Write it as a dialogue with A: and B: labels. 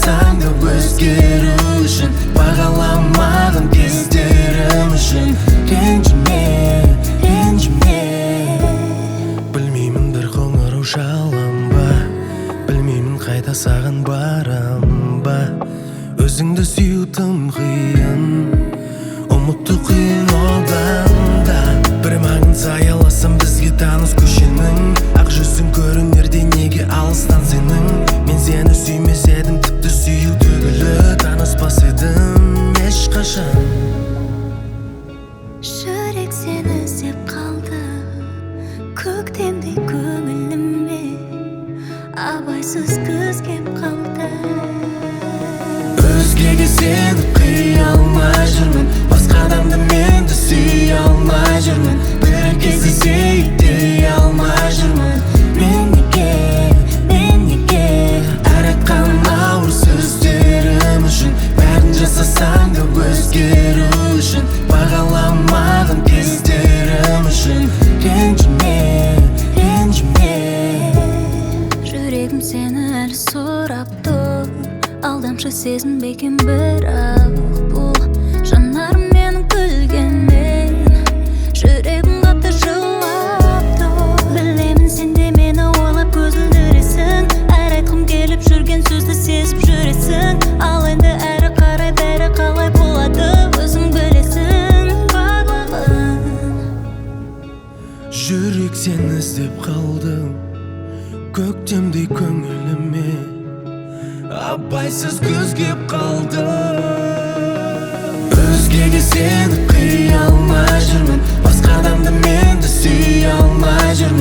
A: жасасаң да өзгеру үшін, бағаламаған кездерім үшін. Ренжіме, ренжіме. Білмеймін бір қоңырау шалам ба, білмеймін қайда саған барам ба. Өзіңді сүю тым қиын, ұмыту қиын одан да. Бір маңын саяласам бізге таныс көшенің, ақ жүзің көрінерде неге алыстан сенің. Мен сені сүймес едім, тіпті сүю түгілі таныспас едім ешқашан.
B: Жүрек сені іздеп қалды, көктемдей көңіліме, абайсыз күз кеп қалды.
A: Өзгеге сеніп қия алмай жүрмін, басқа адамды мен де сүйе алмай жүрмін. Бір кезде сүйіп дей алмай жүрмін. Мен неге әр айтқан ауыр сөздерім үшін, бәрін жасасаң да өзгеру үшін, бағаламаған кездерім үшін. Ренжіме, ренжіме.
B: Жүрегім сені әлі сұрап тұр, алдамшы сезім бекен бірақ бұл жанарым менің күлгенмен, жүрегім қатты жылап тұр. Білемін сен де мені ойлап көзілдіресің, әр айтқым келіп жүрген сөзді сезіп жүресің. Ал енді әрі қарай бәрі қалай болады өзің білесің барлығын.
A: Жүрек сені іздеп қалды, көктемдей көңіліме, абайсыз күз кеп қалды. Өзгеге сеніп қия алмай жүрмін, басқа адамды мен де сүйе алмай жүрмін.